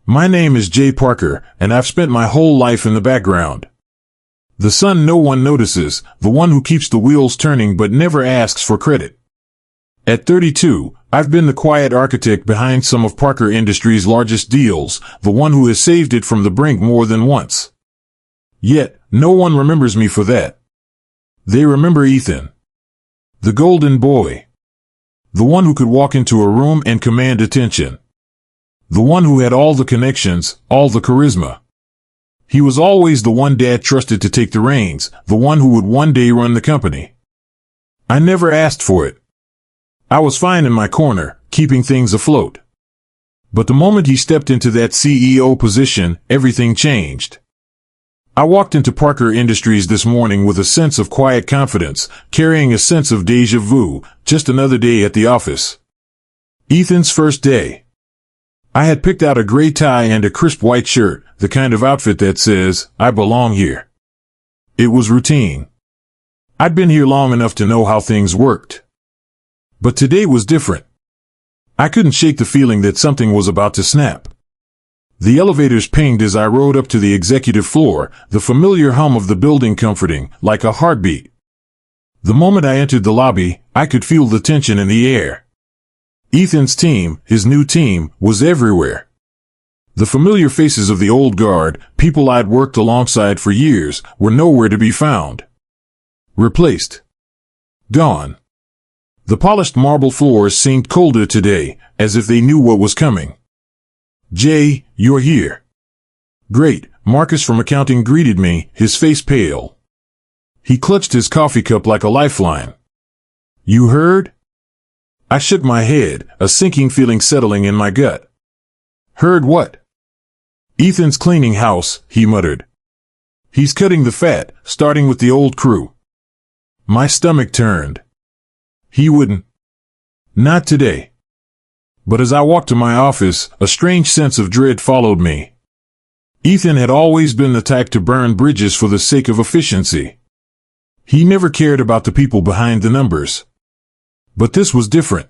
My name is Jay Parker, and I've spent my whole life in the background. The son no one notices, the one who keeps the wheels turning but never asks for credit. At 32, I've been the quiet architect behind some of Parker Industries' largest deals, the one who has saved it from the brink more than once. Yet, no one remembers me for that. They remember Ethan. The golden boy. The one who could walk into a room and command attention. The one who had all the connections, all the charisma. He was always the one Dad trusted to take the reins, the one who would one day run the company. I never asked for it. I was fine in my corner, keeping things afloat. But the moment he stepped into that CEO position, everything changed. I walked into Parker Industries this morning with a sense of quiet confidence, carrying a sense of déjà vu, just another day at the office. Ethan's first day. I had picked out a gray tie and a crisp white shirt, the kind of outfit that says, I belong here. It was routine. I'd been here long enough to know how things worked. But today was different. I couldn't shake the feeling that something was about to snap. The elevators pinged as I rode up to the executive floor, the familiar hum of the building comforting, like a heartbeat. The moment I entered the lobby, I could feel the tension in the air. Ethan's team, his new team, was everywhere. The familiar faces of the old guard, people I'd worked alongside for years, were nowhere to be found. Replaced. Gone. The polished marble floors seemed colder today, as if they knew what was coming. Jay, you're here. Great, Marcus from accounting greeted me, his face pale. He clutched his coffee cup like a lifeline. You heard? I shook my head, a sinking feeling settling in my gut. Heard what? Ethan's cleaning house, he muttered. He's cutting the fat, starting with the old crew. My stomach turned. He wouldn't. Not today. But as I walked to my office, a strange sense of dread followed me. Ethan had always been the type to burn bridges for the sake of efficiency. He never cared about the people behind the numbers. But this was different.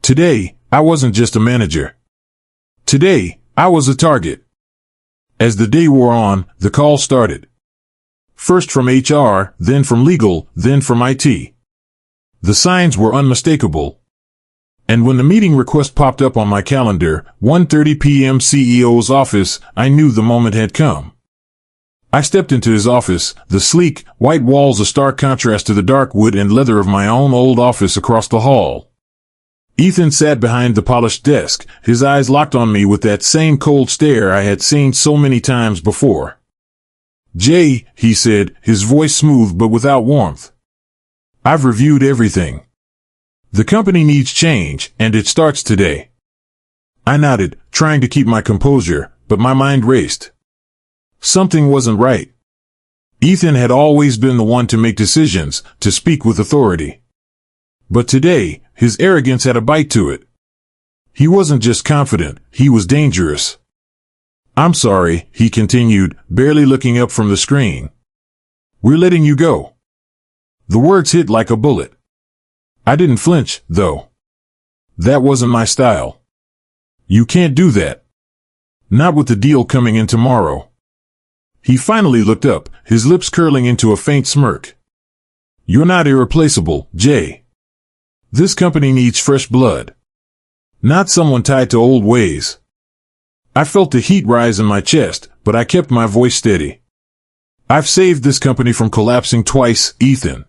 Today, I wasn't just a manager. Today, I was a target. As the day wore on, the calls started. First from HR, then from legal, then from IT. The signs were unmistakable. And when the meeting request popped up on my calendar, 1:30 p.m. CEO's office, I knew the moment had come. I stepped into his office, the sleek, white walls a stark contrast to the dark wood and leather of my own old office across the hall. Ethan sat behind the polished desk, his eyes locked on me with that same cold stare I had seen so many times before. Jay, he said, his voice smooth but without warmth. I've reviewed everything. The company needs change, and it starts today. I nodded, trying to keep my composure, but my mind raced. Something wasn't right. Ethan had always been the one to make decisions, to speak with authority. But today, his arrogance had a bite to it. He wasn't just confident, he was dangerous. I'm sorry, he continued, barely looking up from the screen. We're letting you go. The words hit like a bullet. I didn't flinch, though. That wasn't my style. You can't do that. Not with the deal coming in tomorrow. He finally looked up, his lips curling into a faint smirk. You're not irreplaceable, Jay. This company needs fresh blood. Not someone tied to old ways. I felt the heat rise in my chest, but I kept my voice steady. I've saved this company from collapsing twice, Ethan.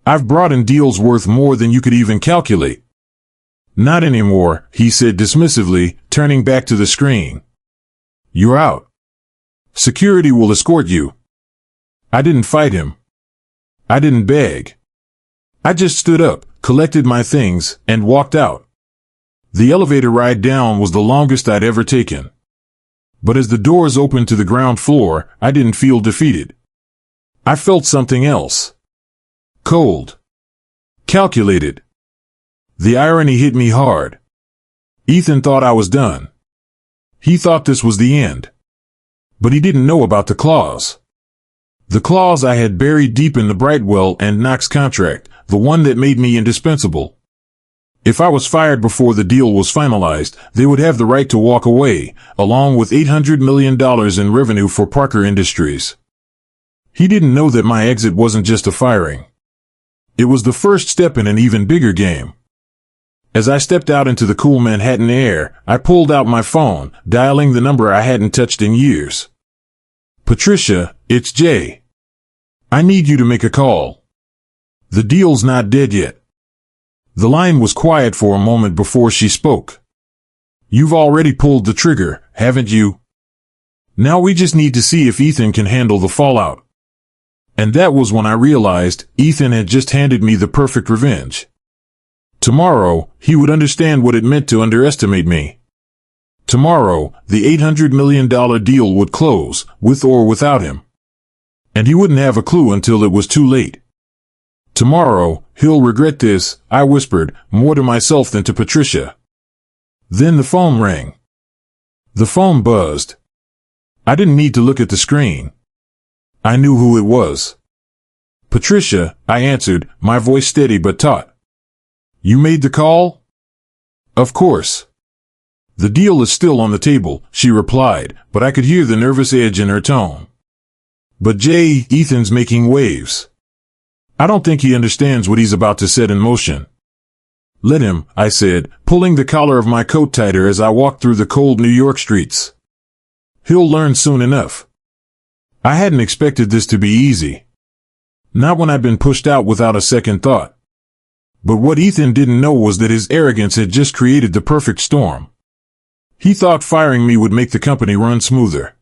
I've brought in deals worth more than you could even calculate. Not anymore, he said dismissively, turning back to the screen. You're out. Security will escort you. I didn't fight him. I didn't beg. I just stood up, collected my things, and walked out. The elevator ride down was the longest I'd ever taken. But as the doors opened to the ground floor, I didn't feel defeated. I felt something else. Cold. Calculated. The irony hit me hard. Ethan thought I was done. He thought this was the end. But he didn't know about the clause. The clause I had buried deep in the Brightwell and Knox contract, the one that made me indispensable. If I was fired before the deal was finalized, they would have the right to walk away, along with $800 million in revenue for Parker Industries. He didn't know that my exit wasn't just a firing. It was the first step in an even bigger game. As I stepped out into the cool Manhattan air, I pulled out my phone, dialing the number I hadn't touched in years. "Patricia, it's Jay. I need you to make a call. The deal's not dead yet." The line was quiet for a moment before she spoke. "You've already pulled the trigger, haven't you? Now we just need to see if Ethan can handle the fallout." And that was when I realized Ethan had just handed me the perfect revenge. Tomorrow, he would understand what it meant to underestimate me. Tomorrow, the $800 million deal would close, with or without him. And he wouldn't have a clue until it was too late. "Tomorrow, he'll regret this," I whispered, more to myself than to Patricia. Then the phone rang. The phone buzzed. I didn't need to look at the screen. I knew who it was. "Patricia," I answered, my voice steady but taut. "You made the call?" "Of course." "The deal is still on the table," she replied, but I could hear the nervous edge in her tone. "But Jay, Ethan's making waves. I don't think he understands what he's about to set in motion." "Let him," I said, pulling the collar of my coat tighter as I walked through the cold New York streets. "He'll learn soon enough." I hadn't expected this to be easy. Not when I'd been pushed out without a second thought. But what Ethan didn't know was that his arrogance had just created the perfect storm. He thought firing me would make the company run smoother.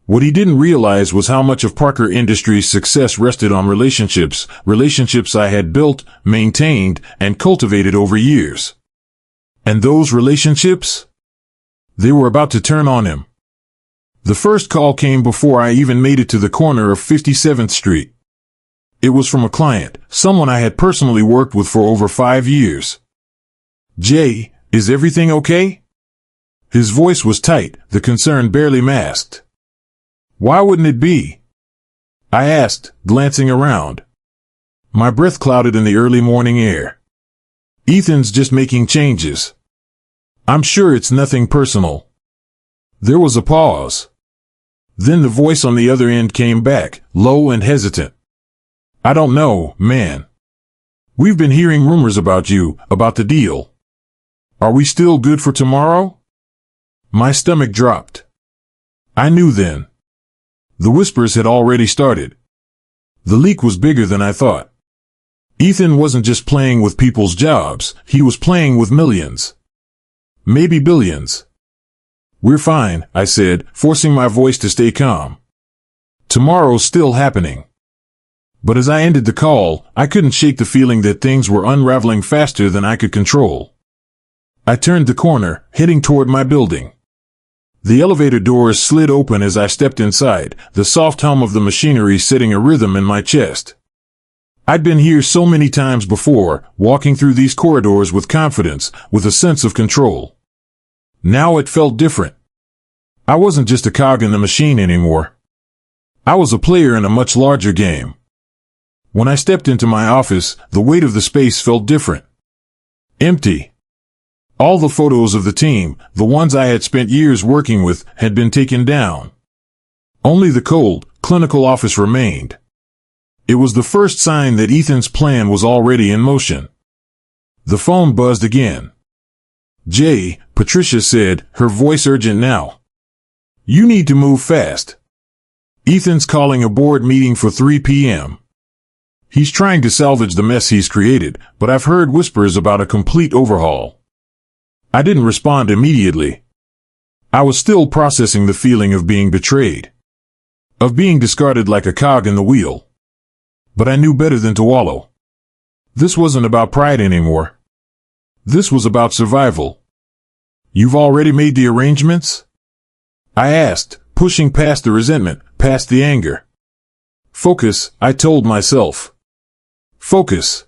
What he didn't realize was how much of Parker Industries' success rested on relationships I had built, maintained, and cultivated over years. And those relationships? They were about to turn on him. The first call came before I even made it to the corner of 57th Street. It was from a client, someone I had personally worked with for over 5 years. "Jay, is everything okay?" His voice was tight, the concern barely masked. "Why wouldn't it be?" I asked, glancing around. My breath clouded in the early morning air. "Ethan's just making changes. I'm sure it's nothing personal." There was a pause. Then the voice on the other end came back, low and hesitant. "I don't know, man. We've been hearing rumors about you, about the deal. Are we still good for tomorrow?" My stomach dropped. I knew then. The whispers had already started. The leak was bigger than I thought. Ethan wasn't just playing with people's jobs, he was playing with millions. Maybe billions. "We're fine," I said, forcing my voice to stay calm. "Tomorrow's still happening." But as I ended the call, I couldn't shake the feeling that things were unraveling faster than I could control. I turned the corner, heading toward my building. The elevator doors slid open as I stepped inside, the soft hum of the machinery setting a rhythm in my chest. I'd been here so many times before, walking through these corridors with confidence, with a sense of control. Now it felt different. I wasn't just a cog in the machine anymore. I was a player in a much larger game. When I stepped into my office, the weight of the space felt different. Empty. All the photos of the team, the ones I had spent years working with, had been taken down. Only the cold, clinical office remained. It was the first sign that Ethan's plan was already in motion. The phone buzzed again. "Jay," Patricia said, her voice urgent now. "You need to move fast. Ethan's calling a board meeting for 3 p.m. He's trying to salvage the mess he's created, but I've heard whispers about a complete overhaul." I didn't respond immediately. I was still processing the feeling of being betrayed. Of being discarded like a cog in the wheel. But I knew better than to wallow. This wasn't about pride anymore. This was about survival. "You've already made the arrangements?" I asked, pushing past the resentment, past the anger. "Focus," I told myself. "Focus."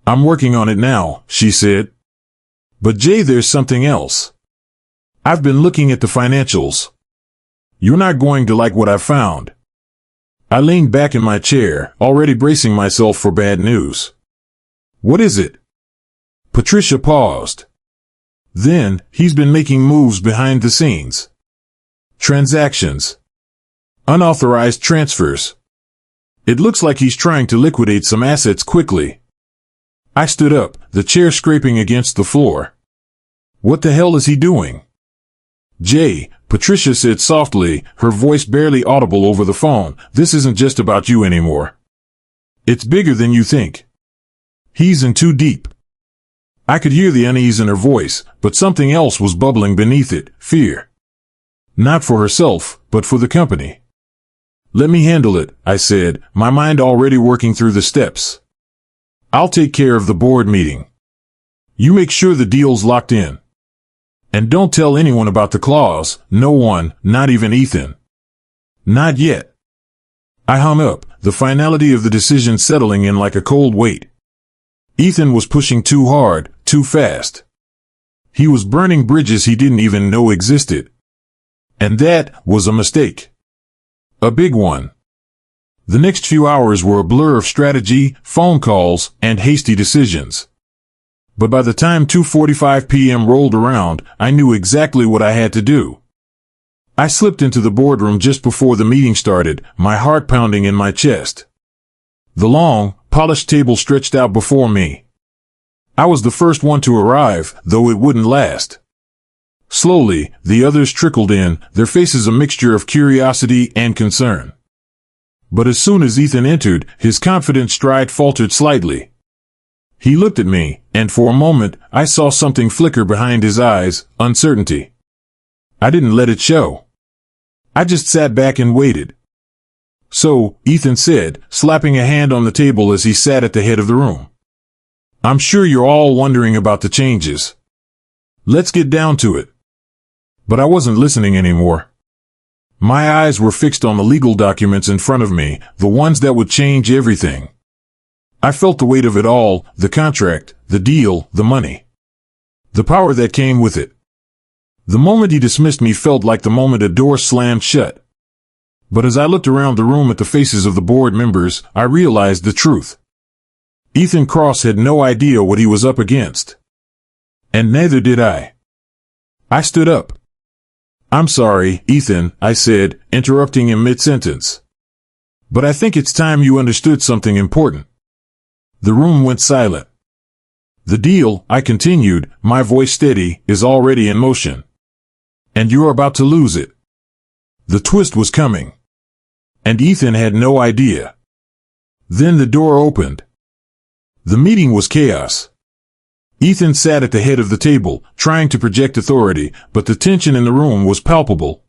"I'm working on it now," she said. "But Jay, there's something else. I've been looking at the financials. You're not going to like what I've found." I leaned back in my chair, already bracing myself for bad news. "What is it?" Patricia paused. Then, he's been making moves behind the scenes. Transactions. Unauthorized transfers. It looks like he's trying to liquidate some assets quickly. I stood up, the chair scraping against the floor. What the hell is he doing? Jay, Patricia said softly, her voice barely audible over the phone, this isn't just about you anymore. It's bigger than you think. He's in too deep. I could hear the unease in her voice, but something else was bubbling beneath it, fear. Not for herself, but for the company. Let me handle it, I said, my mind already working through the steps. I'll take care of the board meeting. You make sure the deal's locked in. And don't tell anyone about the clause, no one, not even Ethan. Not yet. I hung up, the finality of the decision settling in like a cold weight. Ethan was pushing too hard, too fast. He was burning bridges he didn't even know existed. And that was a mistake. A big one. The next few hours were a blur of strategy, phone calls, and hasty decisions. But by the time 2:45 p.m. rolled around, I knew exactly what I had to do. I slipped into the boardroom just before the meeting started, my heart pounding in my chest. The long, polished table stretched out before me. I was the first one to arrive, though it wouldn't last. Slowly, the others trickled in, their faces a mixture of curiosity and concern. But as soon as Ethan entered, his confident stride faltered slightly. He looked at me, and for a moment, I saw something flicker behind his eyes, uncertainty. I didn't let it show. I just sat back and waited. So, Ethan said, slapping a hand on the table as he sat at the head of the room. I'm sure you're all wondering about the changes. Let's get down to it. But I wasn't listening anymore. My eyes were fixed on the legal documents in front of me, the ones that would change everything. I felt the weight of it all, the contract, the deal, the money. The power that came with it. The moment he dismissed me felt like the moment a door slammed shut. But as I looked around the room at the faces of the board members, I realized the truth. Ethan Cross had no idea what he was up against. And neither did I. I stood up. I'm sorry, Ethan, I said, interrupting him mid-sentence. But I think it's time you understood something important. The room went silent. The deal, I continued, my voice steady, is already in motion. And you're about to lose it. The twist was coming. And Ethan had no idea. Then the door opened. The meeting was chaos. Ethan sat at the head of the table, trying to project authority, but the tension in the room was palpable.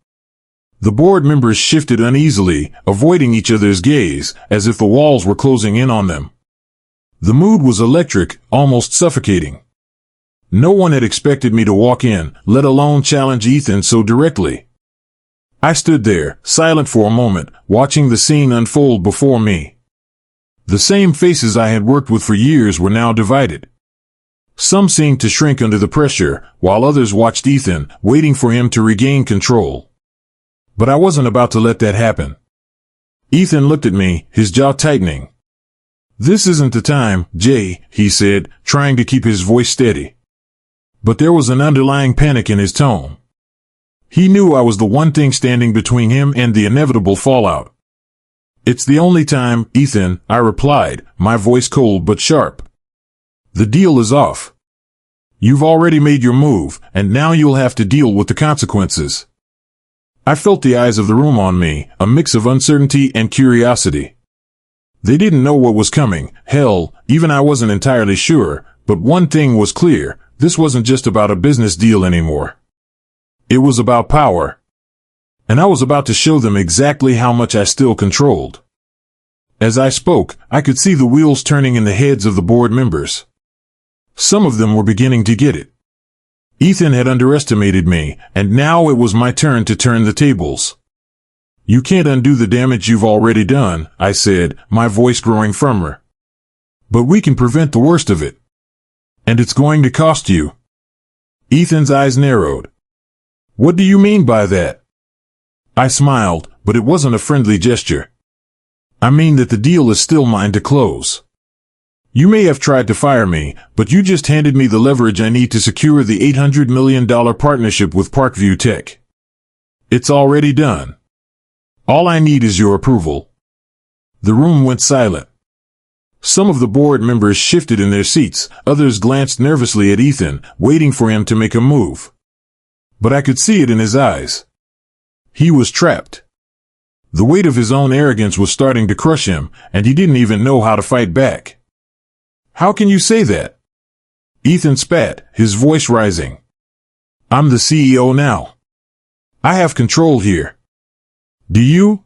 The board members shifted uneasily, avoiding each other's gaze, as if the walls were closing in on them. The mood was electric, almost suffocating. No one had expected me to walk in, let alone challenge Ethan so directly. I stood there, silent for a moment, watching the scene unfold before me. The same faces I had worked with for years were now divided. Some seemed to shrink under the pressure, while others watched Ethan, waiting for him to regain control. But I wasn't about to let that happen. Ethan looked at me, his jaw tightening. This isn't the time, Jay, he said, trying to keep his voice steady. But there was an underlying panic in his tone. He knew I was the one thing standing between him and the inevitable fallout. It's the only time, Ethan, I replied, my voice cold but sharp. The deal is off. You've already made your move, and now you'll have to deal with the consequences. I felt the eyes of the room on me, a mix of uncertainty and curiosity. They didn't know what was coming, hell, even I wasn't entirely sure, but one thing was clear, this wasn't just about a business deal anymore. It was about power. And I was about to show them exactly how much I still controlled. As I spoke, I could see the wheels turning in the heads of the board members. Some of them were beginning to get it. Ethan had underestimated me, and now it was my turn to turn the tables. You can't undo the damage you've already done, I said, my voice growing firmer. But we can prevent the worst of it. And it's going to cost you. Ethan's eyes narrowed. What do you mean by that? I smiled, but it wasn't a friendly gesture. I mean that the deal is still mine to close. You may have tried to fire me, but you just handed me the leverage I need to secure the $800 million partnership with Parkview Tech. It's already done. All I need is your approval." The room went silent. Some of the board members shifted in their seats, others glanced nervously at Ethan, waiting for him to make a move. But I could see it in his eyes. He was trapped. The weight of his own arrogance was starting to crush him, and he didn't even know how to fight back. "How can you say that?" Ethan spat, his voice rising. "I'm the CEO now. I have control here." "Do you?"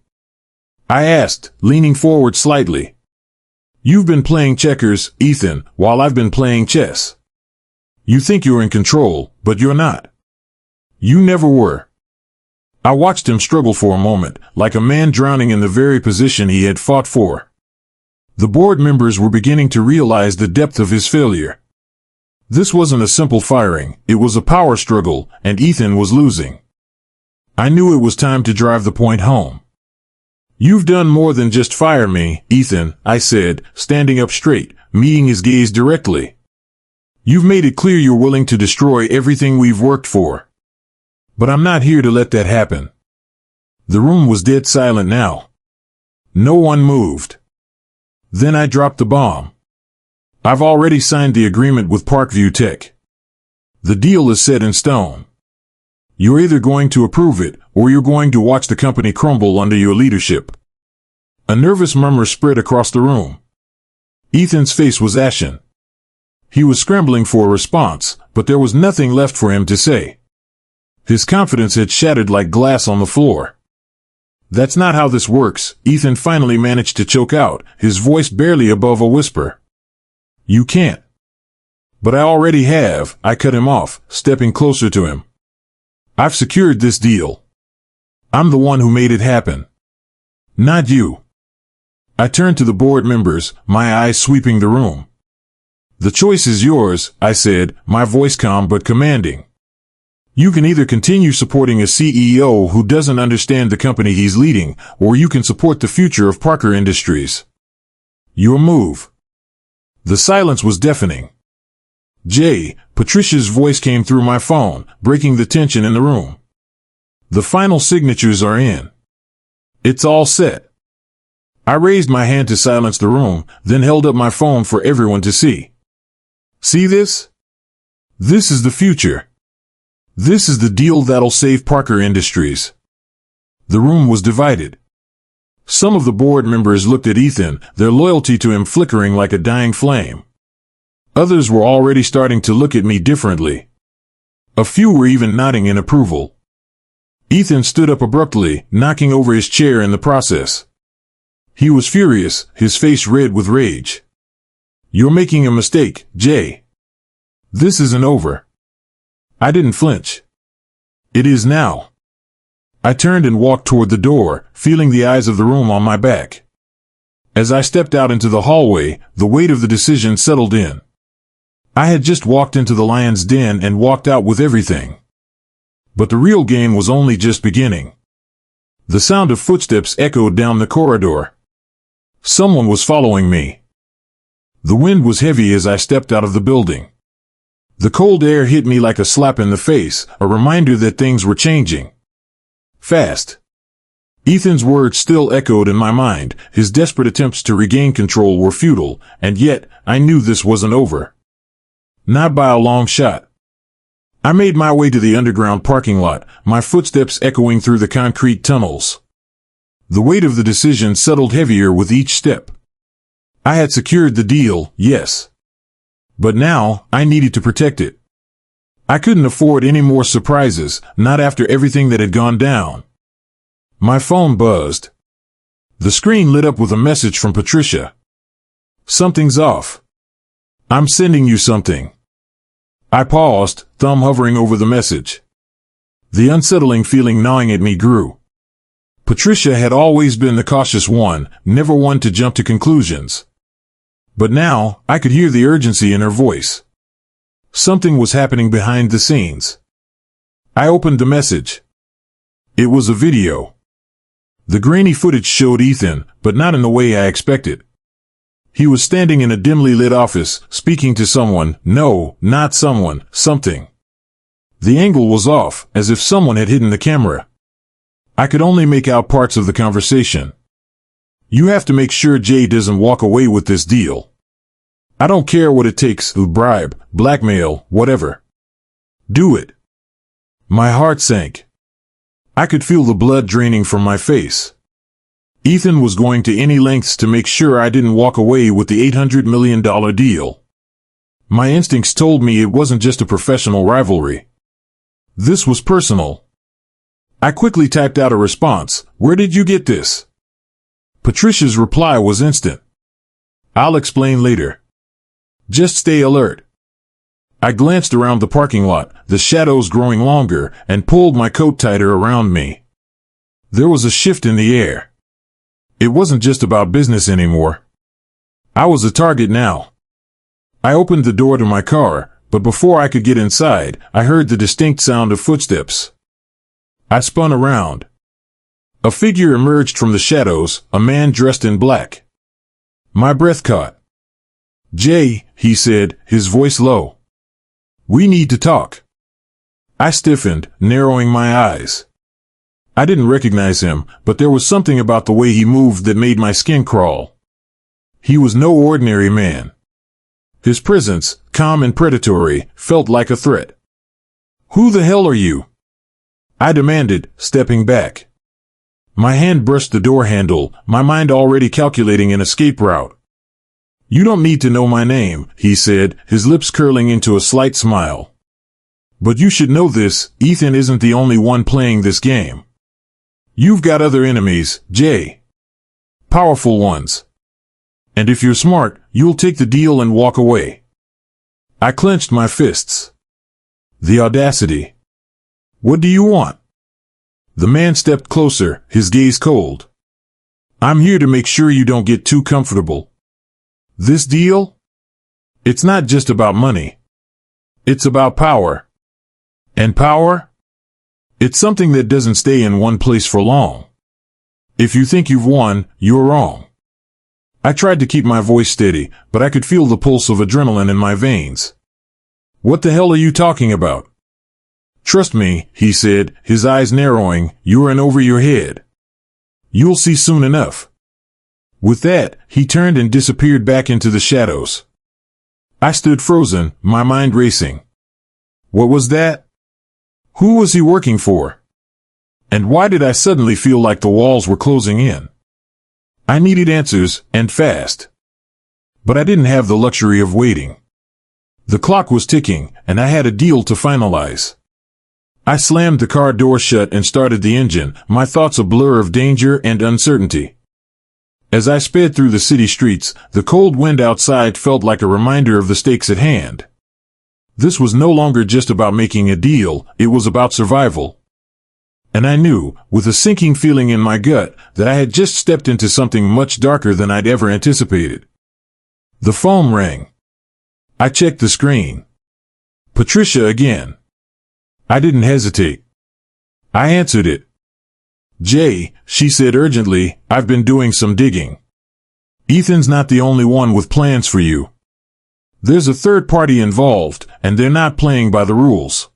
I asked, leaning forward slightly. "You've been playing checkers, Ethan, while I've been playing chess. You think you're in control, but you're not. You never were." I watched him struggle for a moment, like a man drowning in the very position he had fought for. The board members were beginning to realize the depth of his failure. This wasn't a simple firing, it was a power struggle, and Ethan was losing. I knew it was time to drive the point home. "You've done more than just fire me, Ethan," I said, standing up straight, meeting his gaze directly. "You've made it clear you're willing to destroy everything we've worked for. But I'm not here to let that happen." The room was dead silent now. No one moved. Then I dropped the bomb. "I've already signed the agreement with Parkview Tech. The deal is set in stone. You're either going to approve it, or you're going to watch the company crumble under your leadership." A nervous murmur spread across the room. Ethan's face was ashen. He was scrambling for a response, but there was nothing left for him to say. His confidence had shattered like glass on the floor. "That's not how this works," Ethan finally managed to choke out, his voice barely above a whisper. "You can't." "But I already have," I cut him off, stepping closer to him. "I've secured this deal. I'm the one who made it happen. Not you." I turned to the board members, my eyes sweeping the room. "The choice is yours," I said, my voice calm but commanding. "You can either continue supporting a CEO who doesn't understand the company he's leading, or you can support the future of Parker Industries. Your move." The silence was deafening. "Jay," Patricia's voice came through my phone, breaking the tension in the room. "The final signatures are in. It's all set." I raised my hand to silence the room, then held up my phone for everyone to see. "See this? This is the future. This is the deal that'll save Parker Industries." The room was divided. Some of the board members looked at Ethan, their loyalty to him flickering like a dying flame. Others were already starting to look at me differently. A few were even nodding in approval. Ethan stood up abruptly, knocking over his chair in the process. He was furious, his face red with rage. "You're making a mistake, Jay. This isn't over." I didn't flinch. "It is now." I turned and walked toward the door, feeling the eyes of the room on my back. As I stepped out into the hallway, the weight of the decision settled in. I had just walked into the lion's den and walked out with everything. But the real game was only just beginning. The sound of footsteps echoed down the corridor. Someone was following me. The wind was heavy as I stepped out of the building. The cold air hit me like a slap in the face, a reminder that things were changing. Fast. Ethan's words still echoed in my mind, his desperate attempts to regain control were futile, and yet, I knew this wasn't over. Not by a long shot. I made my way to the underground parking lot, my footsteps echoing through the concrete tunnels. The weight of the decision settled heavier with each step. I had secured the deal, yes. But now, I needed to protect it. I couldn't afford any more surprises, not after everything that had gone down. My phone buzzed. The screen lit up with a message from Patricia. "Something's off. I'm sending you something." I paused, thumb hovering over the message. The unsettling feeling gnawing at me grew. Patricia had always been the cautious one, never one to jump to conclusions. But now, I could hear the urgency in her voice. Something was happening behind the scenes. I opened the message. It was a video. The grainy footage showed Ethan, but not in the way I expected. He was standing in a dimly lit office, speaking to someone. No, not someone, something. The angle was off, as if someone had hidden the camera. I could only make out parts of the conversation. You have to make sure Jay doesn't walk away with this deal. I don't care what it takes, bribe, blackmail, whatever. Do it. My heart sank. I could feel the blood draining from my face. Ethan was going to any lengths to make sure I didn't walk away with the $800 million deal. My instincts told me it wasn't just a professional rivalry. This was personal. I quickly typed out a response. Where did you get this? Patricia's reply was instant. I'll explain later. Just stay alert. I glanced around the parking lot, the shadows growing longer, and pulled my coat tighter around me. There was a shift in the air. It wasn't just about business anymore. I was a target now. I opened the door to my car, but before I could get inside, I heard the distinct sound of footsteps. I spun around. A figure emerged from the shadows, a man dressed in black. My breath caught. Jay, he said, his voice low. We need to talk. I stiffened, narrowing my eyes. I didn't recognize him, but there was something about the way he moved that made my skin crawl. He was no ordinary man. His presence, calm and predatory, felt like a threat. Who the hell are you? I demanded, stepping back. My hand brushed the door handle, my mind already calculating an escape route. You don't need to know my name, he said, his lips curling into a slight smile. But you should know this, Ethan isn't the only one playing this game. You've got other enemies, Jay. Powerful ones. And if you're smart, you'll take the deal and walk away. I clenched my fists. The audacity. What do you want? The man stepped closer, his gaze cold. I'm here to make sure you don't get too comfortable. This deal? It's not just about money. It's about power. And power? It's something that doesn't stay in one place for long. If you think you've won, you're wrong. I tried to keep my voice steady, but I could feel the pulse of adrenaline in my veins. What the hell are you talking about? Trust me, he said, his eyes narrowing, you're in over your head. You'll see soon enough. With that, he turned and disappeared back into the shadows. I stood frozen, my mind racing. What was that? Who was he working for? And why did I suddenly feel like the walls were closing in? I needed answers, and fast. But I didn't have the luxury of waiting. The clock was ticking, and I had a deal to finalize. I slammed the car door shut and started the engine, my thoughts a blur of danger and uncertainty. As I sped through the city streets, the cold wind outside felt like a reminder of the stakes at hand. This was no longer just about making a deal, it was about survival. And I knew, with a sinking feeling in my gut, that I had just stepped into something much darker than I'd ever anticipated. The phone rang. I checked the screen. Patricia again. I didn't hesitate. I answered it. Jay, she said urgently, I've been doing some digging. Ethan's not the only one with plans for you. There's a third party involved, and they're not playing by the rules.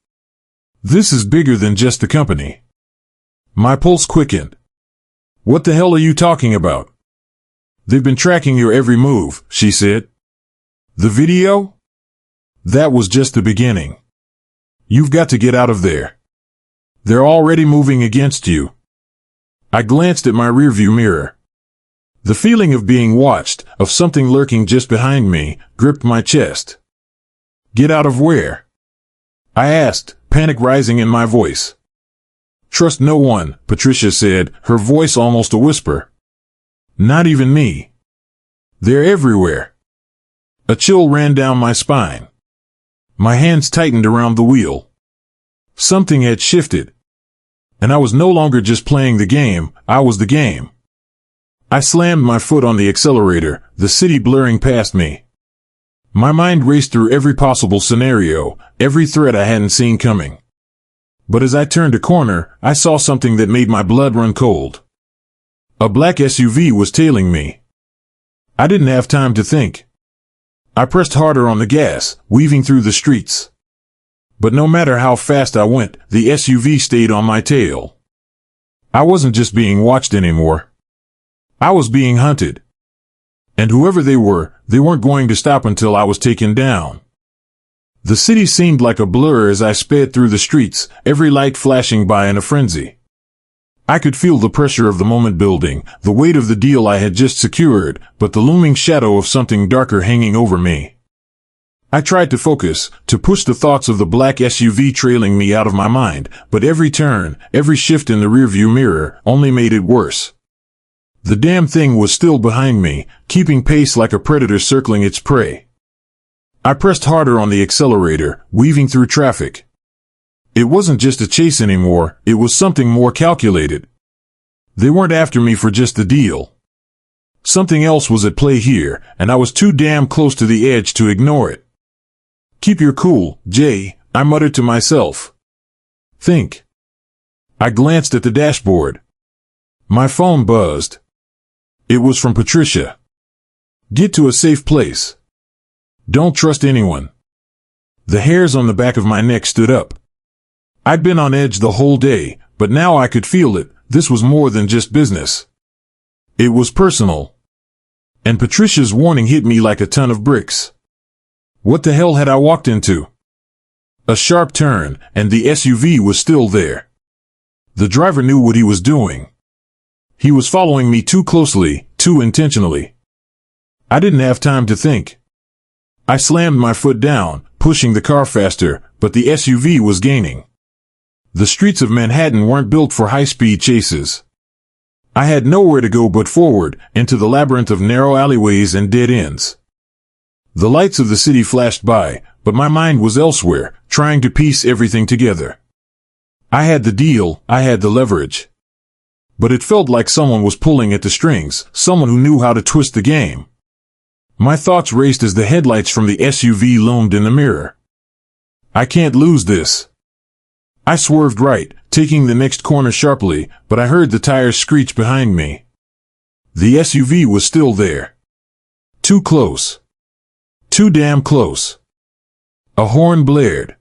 This is bigger than just the company. My pulse quickened. What the hell are you talking about? They've been tracking your every move, she said. The video? That was just the beginning. You've got to get out of there. They're already moving against you. I glanced at my rearview mirror. The feeling of being watched, of something lurking just behind me, gripped my chest. Get out of where? I asked, panic rising in my voice. Trust no one, Patricia said, her voice almost a whisper. Not even me. They're everywhere. A chill ran down my spine. My hands tightened around the wheel. Something had shifted. And I was no longer just playing the game, I was the game. I slammed my foot on the accelerator, the city blurring past me. My mind raced through every possible scenario, every threat I hadn't seen coming. But as I turned a corner, I saw something that made my blood run cold. A black SUV was tailing me. I didn't have time to think. I pressed harder on the gas, weaving through the streets. But no matter how fast I went, the SUV stayed on my tail. I wasn't just being watched anymore. I was being hunted. And whoever they weren't going to stop until I was taken down. The city seemed like a blur as I sped through the streets, every light flashing by in a frenzy. I could feel the pressure of the moment building, the weight of the deal I had just secured, but the looming shadow of something darker hanging over me. I tried to focus, to push the thoughts of the black SUV trailing me out of my mind, but every turn, every shift in the rearview mirror, only made it worse. The damn thing was still behind me, keeping pace like a predator circling its prey. I pressed harder on the accelerator, weaving through traffic. It wasn't just a chase anymore, it was something more calculated. They weren't after me for just the deal. Something else was at play here, and I was too damn close to the edge to ignore it. "Keep your cool, Jay," I muttered to myself. "Think." I glanced at the dashboard. My phone buzzed. It was from Patricia. "Get to a safe place. Don't trust anyone." The hairs on the back of my neck stood up. I'd been on edge the whole day, but now I could feel it. This was more than just business. It was personal. And Patricia's warning hit me like a ton of bricks. What the hell had I walked into? A sharp turn, and the SUV was still there. The driver knew what he was doing. He was following me too closely, too intentionally. I didn't have time to think. I slammed my foot down, pushing the car faster, but the SUV was gaining. The streets of Manhattan weren't built for high-speed chases. I had nowhere to go but forward, into the labyrinth of narrow alleyways and dead ends. The lights of the city flashed by, but my mind was elsewhere, trying to piece everything together. I had the deal, I had the leverage. But it felt like someone was pulling at the strings, someone who knew how to twist the game. My thoughts raced as the headlights from the SUV loomed in the mirror. I can't lose this. I swerved right, taking the next corner sharply, but I heard the tires screech behind me. The SUV was still there. Too close. Too damn close. A horn blared.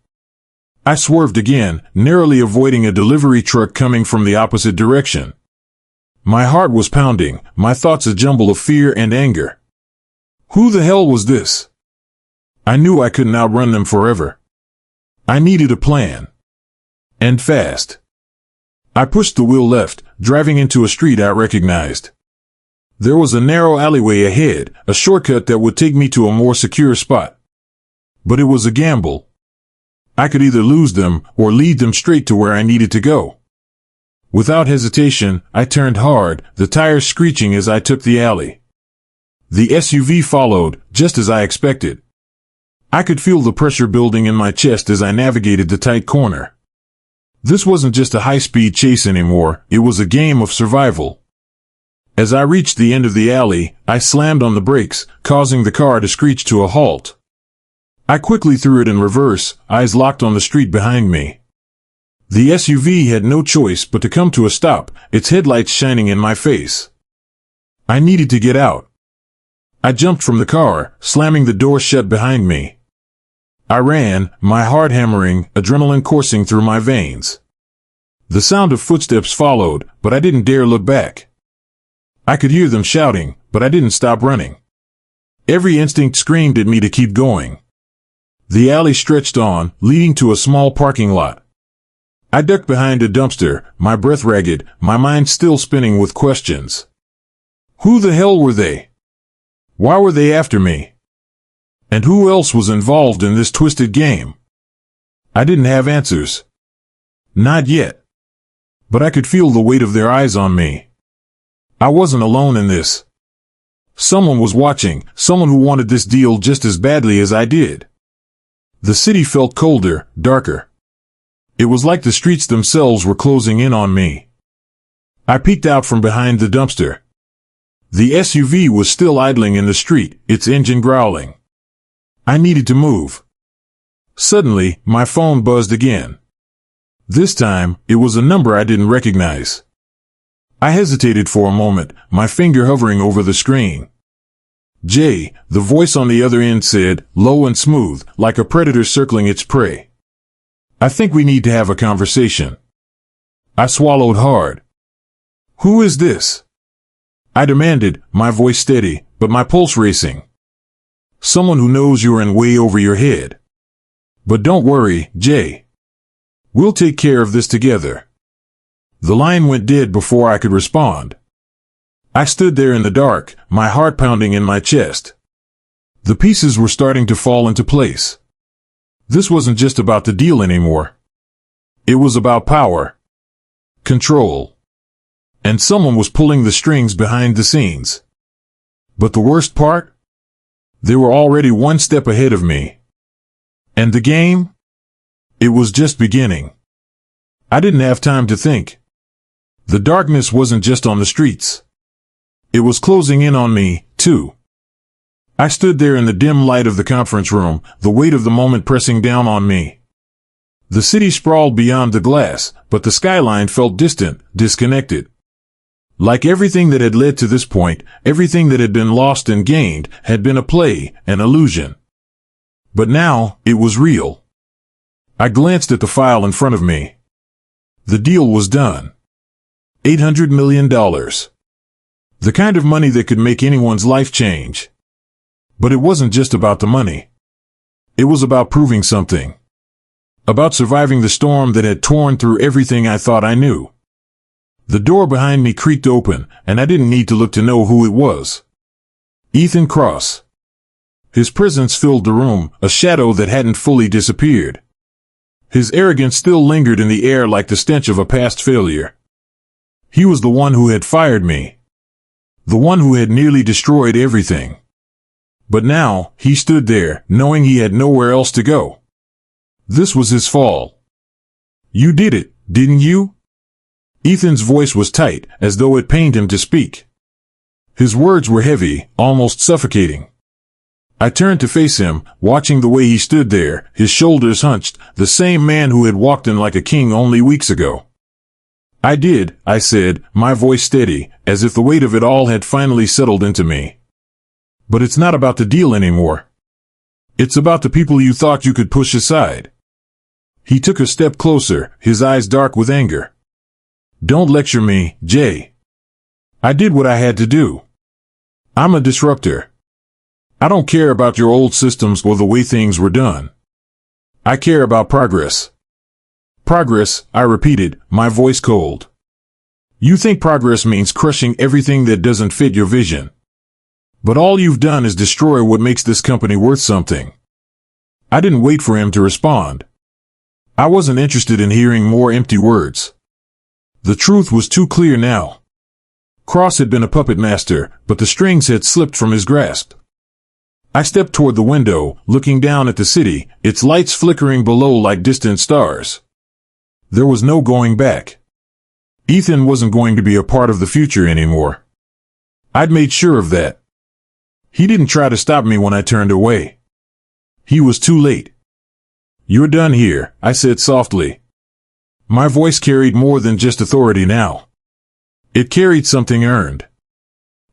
I swerved again, narrowly avoiding a delivery truck coming from the opposite direction. My heart was pounding, my thoughts a jumble of fear and anger. Who the hell was this? I knew I couldn't outrun them forever. I needed a plan. And fast. I pushed the wheel left, driving into a street I recognized. There was a narrow alleyway ahead, a shortcut that would take me to a more secure spot. But it was a gamble. I could either lose them or lead them straight to where I needed to go. Without hesitation, I turned hard, the tires screeching as I took the alley. The SUV followed, just as I expected. I could feel the pressure building in my chest as I navigated the tight corner. This wasn't just a high-speed chase anymore, it was a game of survival. As I reached the end of the alley, I slammed on the brakes, causing the car to screech to a halt. I quickly threw it in reverse, eyes locked on the street behind me. The SUV had no choice but to come to a stop, its headlights shining in my face. I needed to get out. I jumped from the car, slamming the door shut behind me. I ran, my heart hammering, adrenaline coursing through my veins. The sound of footsteps followed, but I didn't dare look back. I could hear them shouting, but I didn't stop running. Every instinct screamed at me to keep going. The alley stretched on, leading to a small parking lot. I ducked behind a dumpster, my breath ragged, my mind still spinning with questions. Who the hell were they? Why were they after me? And who else was involved in this twisted game? I didn't have answers. Not yet. But I could feel the weight of their eyes on me. I wasn't alone in this. Someone was watching, someone who wanted this deal just as badly as I did. The city felt colder, darker. It was like the streets themselves were closing in on me. I peeked out from behind the dumpster. The SUV was still idling in the street, its engine growling. I needed to move. Suddenly, my phone buzzed again. This time, it was a number I didn't recognize. I hesitated for a moment, my finger hovering over the screen. Jay, the voice on the other end said, low and smooth, like a predator circling its prey. I think we need to have a conversation. I swallowed hard. Who is this? I demanded, my voice steady, but my pulse racing. Someone who knows you're in way over your head. But don't worry, Jay. We'll take care of this together. The line went dead before I could respond. I stood there in the dark, my heart pounding in my chest. The pieces were starting to fall into place. This wasn't just about the deal anymore. It was about power, control, and someone was pulling the strings behind the scenes. But the worst part? They were already one step ahead of me. And the game? It was just beginning. I didn't have time to think. The darkness wasn't just on the streets. It was closing in on me, too. I stood there in the dim light of the conference room, the weight of the moment pressing down on me. The city sprawled beyond the glass, but the skyline felt distant, disconnected. Like everything that had led to this point, everything that had been lost and gained had been a play, an illusion. But now, it was real. I glanced at the file in front of me. The deal was done. $800 million. The kind of money that could make anyone's life change. But it wasn't just about the money. It was about proving something. About surviving the storm that had torn through everything I thought I knew. The door behind me creaked open, and I didn't need to look to know who it was. Ethan Cross. His presence filled the room, a shadow that hadn't fully disappeared. His arrogance still lingered in the air like the stench of a past failure. He was the one who had fired me. The one who had nearly destroyed everything. But now, he stood there, knowing he had nowhere else to go. This was his fall. You did it, didn't you? Ethan's voice was tight, as though it pained him to speak. His words were heavy, almost suffocating. I turned to face him, watching the way he stood there, his shoulders hunched, the same man who had walked in like a king only weeks ago. I did, I said, my voice steady, as if the weight of it all had finally settled into me. But it's not about the deal anymore. It's about the people you thought you could push aside. He took a step closer, his eyes dark with anger. Don't lecture me, Jay. I did what I had to do. I'm a disruptor. I don't care about your old systems or the way things were done. I care about progress. Progress, I repeated, my voice cold. You think progress means crushing everything that doesn't fit your vision. But all you've done is destroy what makes this company worth something. I didn't wait for him to respond. I wasn't interested in hearing more empty words. The truth was too clear now. Cross had been a puppet master, but the strings had slipped from his grasp. I stepped toward the window, looking down at the city, its lights flickering below like distant stars. There was no going back. Ethan wasn't going to be a part of the future anymore. I'd made sure of that. He didn't try to stop me when I turned away. He was too late. You're done here, I said softly. My voice carried more than just authority now. It carried something earned.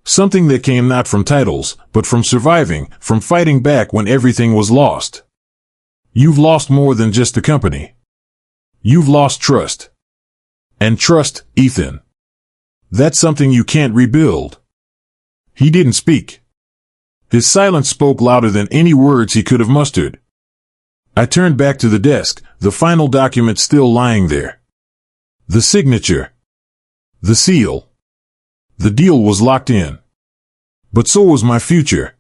Something that came not from titles, but from surviving, from fighting back when everything was lost. You've lost more than just the company. You've lost trust. And trust, Ethan. That's something you can't rebuild. He didn't speak. His silence spoke louder than any words he could have mustered. I turned back to the desk, the final document still lying there. The signature. The seal. The deal was locked in. But so was my future.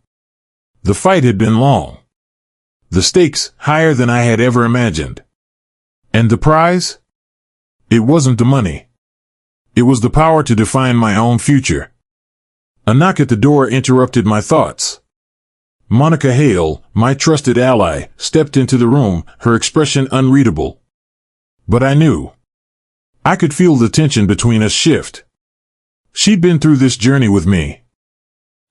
The fight had been long. The stakes higher than I had ever imagined. And the prize? It wasn't the money. It was the power to define my own future. A knock at the door interrupted my thoughts. Monica Hale, my trusted ally, stepped into the room, her expression unreadable. But I knew. I could feel the tension between us shift. She'd been through this journey with me.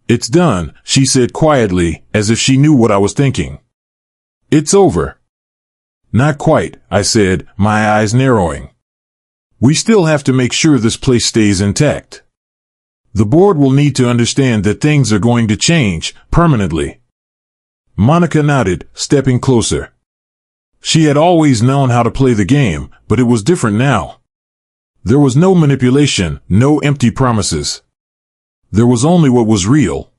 It's done, she said quietly, as if she knew what I was thinking. It's over. Not quite, I said, my eyes narrowing. We still have to make sure this place stays intact. The board will need to understand that things are going to change permanently. Monica nodded, stepping closer. She had always known how to play the game, but it was different now. There was no manipulation, no empty promises. There was only what was real.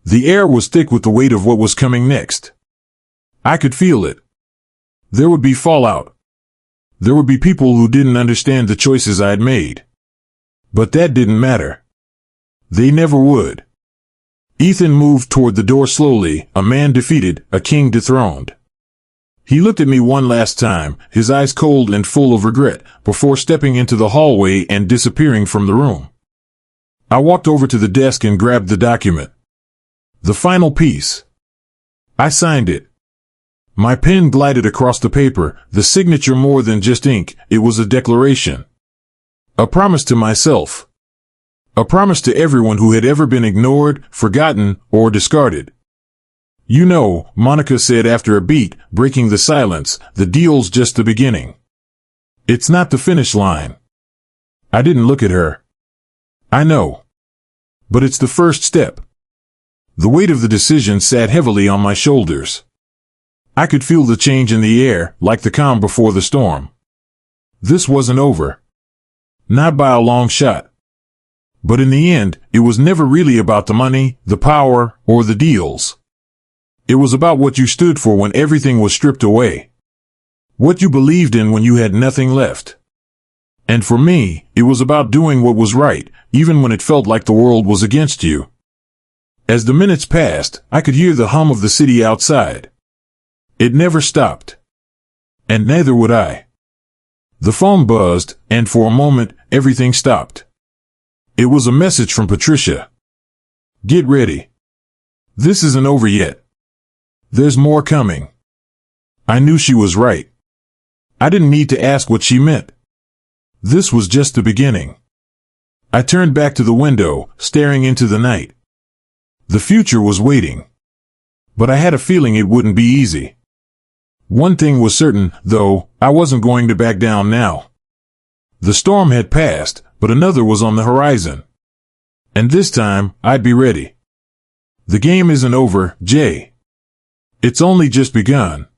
The air was thick with the weight of what was coming next. I could feel it. There would be fallout. There would be people who didn't understand the choices I had made. But that didn't matter. They never would. Ethan moved toward the door slowly, a man defeated, a king dethroned. He looked at me one last time, his eyes cold and full of regret, before stepping into the hallway and disappearing from the room. I walked over to the desk and grabbed the document. The final piece. I signed it. My pen glided across the paper, the signature more than just ink, it was a declaration. A promise to myself. A promise to everyone who had ever been ignored, forgotten, or discarded. You know, Monica said after a beat, breaking the silence, the deal's just the beginning. It's not the finish line. I didn't look at her. I know. But it's the first step. The weight of the decision sat heavily on my shoulders. I could feel the change in the air, like the calm before the storm. This wasn't over. Not by a long shot. But in the end, it was never really about the money, the power, or the deals. It was about what you stood for when everything was stripped away. What you believed in when you had nothing left. And for me, it was about doing what was right, even when it felt like the world was against you. As the minutes passed, I could hear the hum of the city outside. It never stopped. And neither would I. The phone buzzed, and for a moment, everything stopped. It was a message from Patricia. Get ready. This isn't over yet. There's more coming. I knew she was right. I didn't need to ask what she meant. This was just the beginning. I turned back to the window, staring into the night. The future was waiting. But I had a feeling it wouldn't be easy. One thing was certain, though, I wasn't going to back down now. The storm had passed, but another was on the horizon. And this time, I'd be ready. The game isn't over, Jay. It's only just begun.